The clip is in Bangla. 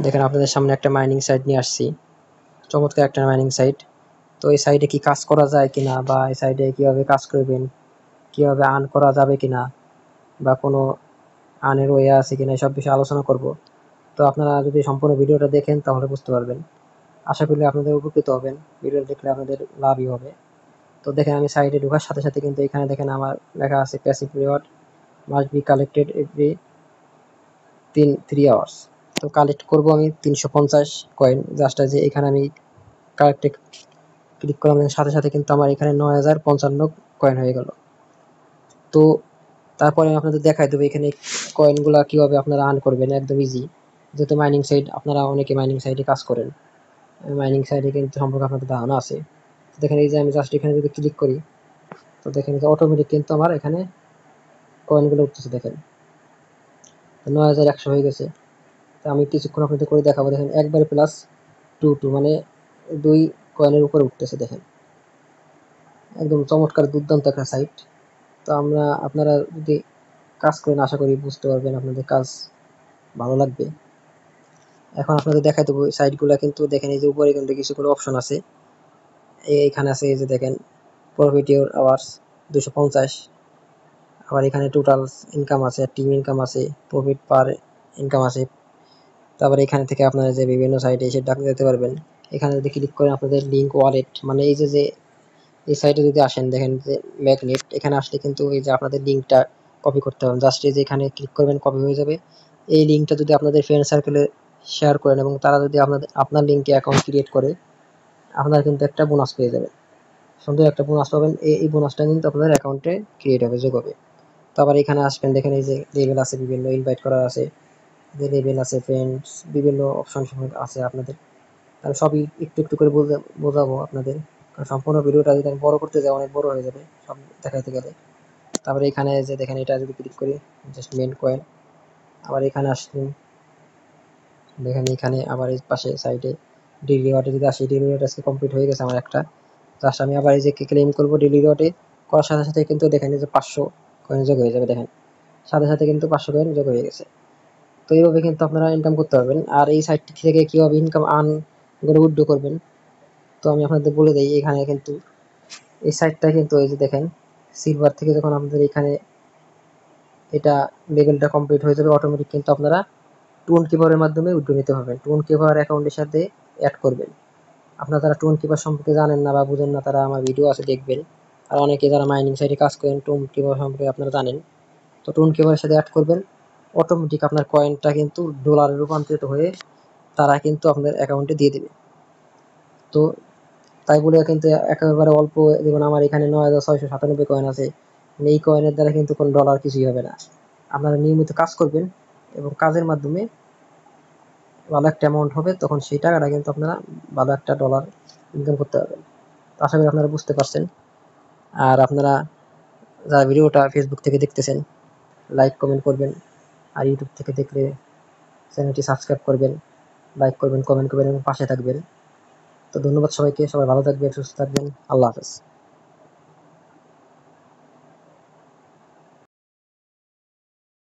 দেখেন আপনাদের সামনে একটা মাইনিং সাইট নিয়ে আসছি, চমৎকার একটা মাইনিং সাইট। তো এই সাইটে কি কাজ করা যায় কিনা, বা এই সাইটে কিভাবে কাজ করবেন, কিভাবে আর্ন করা যাবে কিনা, বা কোনো আর্নের ওয়ে আছে কিনা, এসব বিষয়ে আলোচনা করব। তো আপনারা যদি সম্পূর্ণ ভিডিওটা দেখেন তাহলে বুঝতে পারবেন। আশা করি আপনাদের উপকৃত হবেন, ভিডিওটা দেখলে আপনাদের লাভই হবে। তো দেখেন আমি সাইটে ঢোকার সাথে সাথে কিন্তু এখানে দেখেন আমার লেখা আছে passive reward must be collected every 3 hours. তো কালেক্ট করব আমি 350 কয়েন। জাস্ট যে এখানে আমি কালেক্টে ক্লিক করলাম, সাথে সাথে কিন্তু আমার এখানে 9055 কয়েন হয়ে গেল। তো তারপরে আমি আপনাদের দেখাই দেবো এখানে কয়েনগুলা কিভাবে আপনারা আর্ন করবেন, একদম ইজি। যেহেতু মাইনিং সাইট, আপনারা অনেকে মাইনিং সাইটে কাজ করেন, মাইনিং সাইটে কিন্তু সম্পর্কে আপনাদের ধারণা আছে। দেখেন এই যে আমি জাস্ট এখানে যদি ক্লিক করি, তো দেখেন যে অটোমেটিক কিন্তু আমার এখানে কয়েনগুলো উঠতেছে। দেখেন 9100 হয়ে গেছে। তো আমি কিছুক্ষণ আপনাদের করে দেখাবো। দেখেন একবারে প্লাস 2 মানে 2 কয়েনের উপরে উঠতেছে। দেখেন একদম চমৎকার দুর্দান্ত একটা সাইট। তো আপনারা যদি কাজ করেন আশা করি বুঝতে পারবেন, আপনাদের কাজ ভালো লাগবে। এখন আপনাদের দেখাই দেবো সাইটগুলো। কিন্তু দেখেন এই যে উপরে কিন্তু কিছুগুলো অপশন আছে, এইখানে আছে এই যে দেখেন প্রফিট ইউর আওয়ার্স 250, আবার এখানে টোটাল ইনকাম আছে, টিম ইনকাম আছে, প্রফিট পার ইনকাম আছে। তারপরে এখানে থেকে আপনারা যে বিভিন্ন সাইটে এসে ডাক যেতে পারবেন। এখানে যদি ক্লিক করেন আপনাদের লিঙ্ক ওয়ালেট, মানে এই যে এই সাইটে যদি আসেন দেখেন যে ম্যাগনেট, এখানে আসলে কিন্তু এই যে আপনাদের লিঙ্কটা কপি করতে হবে। জাস্ট এই যে এখানে ক্লিক করবেন, কপি হয়ে যাবে। এই লিঙ্কটা যদি আপনাদের ফ্রেন্ড সার্কেলে শেয়ার করেন এবং তারা যদি আপনার লিঙ্কে অ্যাকাউন্ট ক্রিয়েট করে, আপনারা কিন্তু একটা বোনাস পেয়ে যাবেন। সুন্দর একটা বোনাস পাবেন। এই বোনাসটা কিন্তু আপনাদের অ্যাকাউন্টে ক্রিয়েট হবে, যোগ হবে। তো আবার এখানে আসবেন, দেখেন এই যে লেভেল আছে, বিভিন্ন ইনভাইট করা আছে, যে লেভেল আছে, ফ্রেন্ডস, বিভিন্ন অপশন আছে আপনাদের। আমি সবই একটু একটু করে বোঝাবো আপনাদের, কারণ সম্পূর্ণ ভিডিওটা যদি আমি বড় করতে যাই অনেক বড় হয়ে যাবে সব দেখাইতে গেলে। তারপরে এখানে যে দেখেন এটা যদি ক্লিক করি, জাস্ট মেন কয়েন। আবার এখানে আসবেন, দেখেন এখানে আবার এই পাশে সাইডে ডেইলি রিওয়ার্ডে যদি আসি, ডেইলি রিওয়ার্ড আজকে কমপ্লিট হয়ে গেছে আমার একটা। জাস্ট আমি আবার এই যে ক্লেম করবো ডেইলি রিওয়ার্ডে, করার সাথে সাথে কিন্তু দেখেন যে 500 কয়েন যোগ হয়ে যাবে। দেখেন সাথে সাথে কিন্তু 500 কয়েন যোগ হয়ে গেছে। তো এইভাবে কিন্তু আপনারা ইনকাম করতে পারবেন। আর এই সাইটটি থেকে কিভাবে ইনকাম আর্ন করে উইথড্র করবেন, তো আমি আপনাদের বলে দিই। এখানে কিন্তু এই সাইটটা কিন্তু এই যে দেখেন সিলভার থেকে যখন আপনাদের এখানে এটা লেভেলটা কমপ্লিট হয়ে যাবে, অটোমেটিক কিন্তু আপনারা টোন কিপারের মাধ্যমে উইথড্র নিতে পারবেন। টোন কিপার অ্যাকাউন্টের সাথে অ্যাড করবেন। আপনারা যারা টোন কিপার সম্পর্কে জানেন না বা বুঝেন না, তারা আমার ভিডিও আছে দেখবেন। আর অনেকে যারা মাইনিং সাইটে কাজ করেন টোন কিপার সম্পর্কে আপনারা জানেন। তো টোন কিপারের সাথে অ্যাড করবেন, অটোমেটিক আপনার কয়েনটা কিন্তু ডলারে রূপান্তরিত হয়ে তারা কিন্তু আপনাদের অ্যাকাউন্টে দিয়ে দেবে। তো তাই বলে কিন্তু একেবারে অল্প, যেমন আমার এখানে 9697 কয়েন আছে, এই কয়েনের দ্বারা কিন্তু কোনো ডলার কিছুই হবে না। আপনারা নিয়মিত কাজ করবেন এবং কাজের মাধ্যমে ভালো একটা অ্যামাউন্ট হবে, তখন সেই টাকাটা কিন্তু আপনারা ভালো একটা ডলার ইনকাম করতে পারবেন। তো আশা করি আপনারা বুঝতে পারছেন। আর আপনারা যারা ভিডিওটা ফেসবুক থেকে দেখতেছেন লাইক কমেন্ট করবেন, আর ইউটিউব থেকে দেখলে চ্যানেলটি সাবস্ক্রাইব করবেন, লাইক করবেন, কমেন্ট করবেন এবং পাশে থাকবেন। তো ধন্যবাদ সবাইকে, সবাই ভালো থাকবেন, সুস্থ থাকবেন। আল্লাহ হাফেজ।